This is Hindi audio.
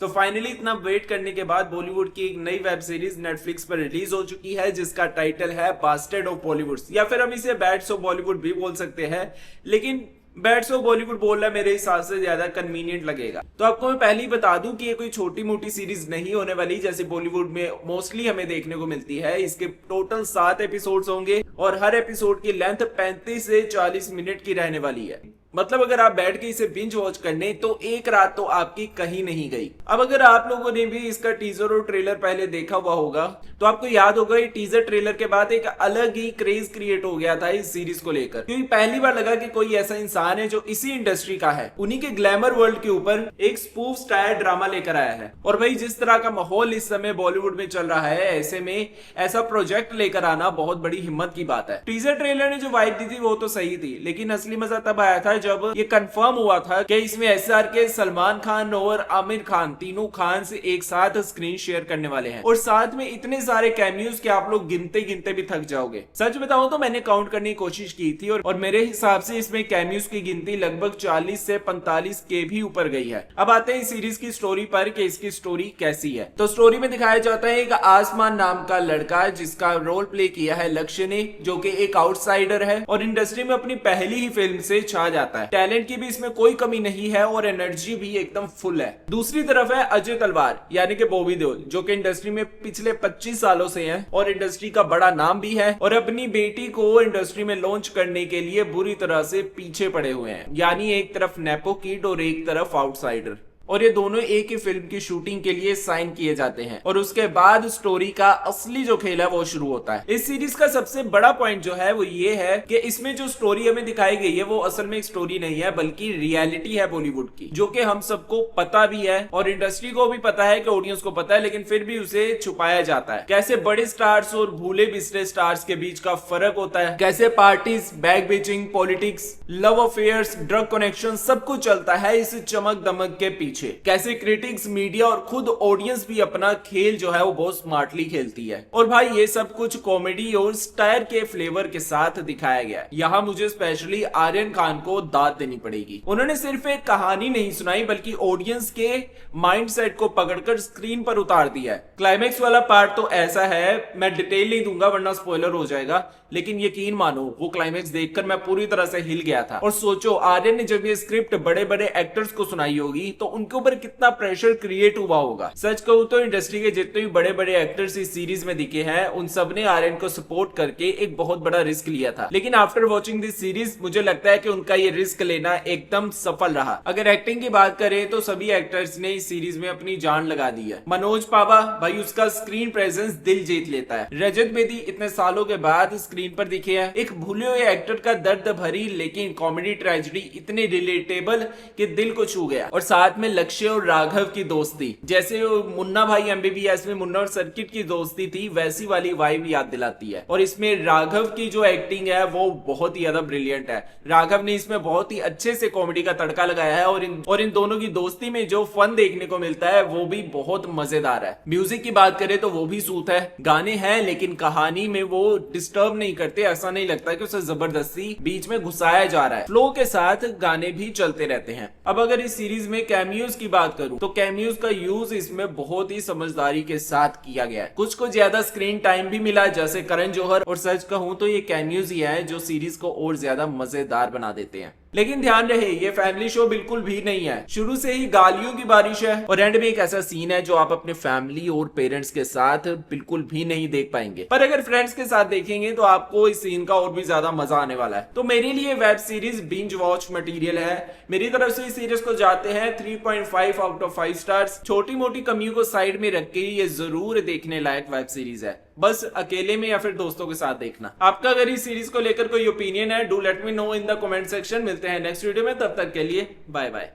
तो फाइनली इतना वेट करने के बाद बॉलीवुड की एक नई वेब सीरीज नेटफ्लिक्स पर रिलीज हो चुकी है जिसका टाइटल है बास्टर्ड ऑफ बॉलीवुड, या फिर हम इसे बैड्स ऑफ बॉलीवुड भी बोल सकते हैं, लेकिन बैट्स ऑफ बॉलीवुड बोलना मेरे हिसाब से ज्यादा कन्वीनियंट लगेगा। तो आपको मैं पहले ही बता दूं कि ये कोई छोटी मोटी सीरीज नहीं होने वाली जैसे बॉलीवुड में मोस्टली हमें देखने को मिलती है। इसके टोटल 7 एपिसोड्स होंगे और हर एपिसोड की लेंथ 35 से 40 मिनट की रहने वाली है। मतलब अगर आप बैठ के इसे बिंज वॉच करने तो एक रात तो आपकी कहीं नहीं गई। अब अगर आप लोगों ने भी इसका टीजर और ट्रेलर पहले देखा हुआ होगा तो आपको याद होगा ये टीजर ट्रेलर के बाद एक अलग ही क्रेज क्रिएट हो गया था इस सीरीज को लेकर, क्योंकि पहली बार लगा कि कोई ऐसा इंसान है जो इसी इंडस्ट्री का है, उन्हीं के ग्लैमर वर्ल्ड के ऊपर एक स्पूफ स्टाइल ड्रामा लेकर आया है। और भाई जिस तरह का माहौल इस समय बॉलीवुड में चल रहा है, ऐसे में ऐसा प्रोजेक्ट लेकर आना बहुत बड़ी हिम्मत की बात है। टीजर ट्रेलर ने जो वाइब दी थी वो तो सही थी, लेकिन असली मजा तब आया था जब ये कंफर्म हुआ था कि इसमें SRK, सलमान खान और आमिर खान तीनों खान से एक साथ स्क्रीन शेयर करने वाले हैं, और साथ में इतने सारे कैमियोज कि आप लोग गिनते गिनते भी थक जाओगे। सच बताऊं तो मैंने काउंट करने की कोशिश की थी और मेरे हिसाब से इसमें कैमियोज की गिनती लगभग 40 से 45 के भी ऊपर गई है। अब आते हैं इस सीरीज की स्टोरी पर कि इसकी स्टोरी कैसी है। तो स्टोरी में दिखाया जाता है एक आसमान नाम का लड़का जिसका रोल प्ले किया है लक्ष्य ने, जो कि एक आउटसाइडर है और इंडस्ट्री में अपनी पहली ही फिल्म से छा जाता है। टैलेंट की भी इसमें कोई कमी नहीं है और एनर्जी भी एकदम फुल है। दूसरी तरफ है अजय तलवार यानी कि बॉबी देओल, जो कि इंडस्ट्री में पिछले 25 सालों से हैं और इंडस्ट्री का बड़ा नाम भी है, और अपनी बेटी को इंडस्ट्री में लॉन्च करने के लिए बुरी तरह से पीछे पड़े हुए हैं। यानी एक तरफ नेपो किड और एक तरफ आउटसाइडर, और ये दोनों एक ही फिल्म की शूटिंग के लिए साइन किए जाते हैं। और उसके बाद स्टोरी का असली जो खेल है वो शुरू होता है। इस सीरीज का सबसे बड़ा पॉइंट जो है वो ये है कि इसमें जो स्टोरी हमें दिखाई गई है वो असल में एक स्टोरी नहीं है बल्कि रियलिटी है बॉलीवुड की, जो कि हम सबको पता भी है और इंडस्ट्री को भी पता है कि ऑडियंस को पता है, लेकिन फिर भी उसे छुपाया जाता है। कैसे बड़े स्टार्स और भूले बिसरे स्टार्स के बीच का फर्क होता है, कैसे parties, bag batching, politics, love affairs, drug connection सब कुछ चलता है इस चमक दमक के पीछे। कैसे क्रिटिक्स, मीडिया और खुद ऑडियंस भी अपना खेल जो है वो बहुत स्मार्टली खेलती है। और भाई ये सब कुछ कॉमेडी और स्टार के फ्लेवर के साथ दिखाया गया है। यहाँ मुझे स्पेशली आर्यन खान को दाद देनी पड़ेगी। उन्होंने सिर्फ एक कहानी नहीं सुनाई बल्कि ऑडियंस के माइंडसेट को पकड़कर स्क्रीन पर उतार दिया है। क्लाइमेक्स वाला पार्ट तो ऐसा है, मैं डिटेल नहीं दूंगा वरना स्पॉइलर हो जाएगा, लेकिन यकीन मानो वो क्लाइमेक्स देखकर मैं पूरी तरह से हिल गया था। और सोचो आर्यन ने जब ये स्क्रिप्ट बड़े बड़े एक्टर्स को सुनाई होगी तो उनके ऊपर कितना प्रेशर क्रिएट हुआ होगा। सच कहूं तो इंडस्ट्री के जितने भी बड़े बड़े एक्टर्स इस सीरीज में दिखे हैं उन सब ने आर्यन को सपोर्ट करके एक बहुत बड़ा रिस्क लिया था, लेकिन आफ्टर वॉचिंग दिस सीरीज मुझे लगता है कि उनका ये रिस्क लेना एकदम सफल रहा। अगर एक्टिंग की बात करें तो सभी एक्टर्स ने इस सीरीज में अपनी जान लगा दी है। मनोज पावा भाई उसका स्क्रीन प्रेजेंस दिल जीत लेता है। रजत बेदी इतने सालों के बाद स्क्रीन पर दिखे हैं। एक भूले हुए एक्टर का दर्द भरी लेकिन कॉमेडी ट्रेजेडी इतने रिलेटेबल कि दिल को छू गया। और साथ में लक्ष्य और राघव की दोस्ती, जैसे मुन्ना भाई MBBS में मुन्ना और सर्किट की दोस्ती थी वैसी वाली वाइब याद दिलाती है। और इसमें राघव की जो एक्टिंग है वो बहुत ही ज्यादा ब्रिलियंट है। राघव ने इसमें बहुत ही अच्छे से कॉमेडी का तड़का लगाया है और इन दोनों की दोस्ती में जो फन देखने को मिलता है वो भी बहुत मजेदार है। म्यूजिक की बात करें तो वो भी सूत है, गाने हैं लेकिन कहानी में वो डिस्टर्ब नहीं करते। ऐसा नहीं लगता कि उसे जबरदस्ती बीच में घुसाया जा रहा है। फ्लो के साथ गाने भी चलते रहते हैं। अब अगर इस सीरीज में कैमियोज की बात करूं तो कैमियोज का यूज इसमें बहुत ही समझदारी के साथ किया गया है। कुछ को ज्यादा स्क्रीन टाइम भी मिला जैसे करण जौहर, और सच कहूं तो ये कैमियोज ही है जो सीरीज को और ज्यादा मजेदार बना देते हैं। लेकिन ध्यान रहे ये फैमिली शो बिल्कुल भी नहीं है। शुरू से ही गालियों की बारिश है और एंड में एक ऐसा सीन है जो आप अपने फैमिली और पेरेंट्स के साथ बिल्कुल भी नहीं देख पाएंगे, पर अगर फ्रेंड्स के साथ देखेंगे तो आपको इस सीन का और भी ज्यादा मजा आने वाला है। तो मेरे लिए web series binge watch material है। मेरी तरफ से इस सीरीज को जाते हैं 3.5 आउट ऑफ 5 स्टार्स। छोटी मोटी कमियों को साइड में रख के ये जरूर देखने लायक वेब सीरीज है, बस अकेले में या फिर दोस्तों के साथ देखना। आपका अगर इस सीरीज को लेकर कोई ओपिनियन है do let me know in the comment section. मिलते हैं नेक्स्ट वीडियो में, तब तक के लिए बाय बाय।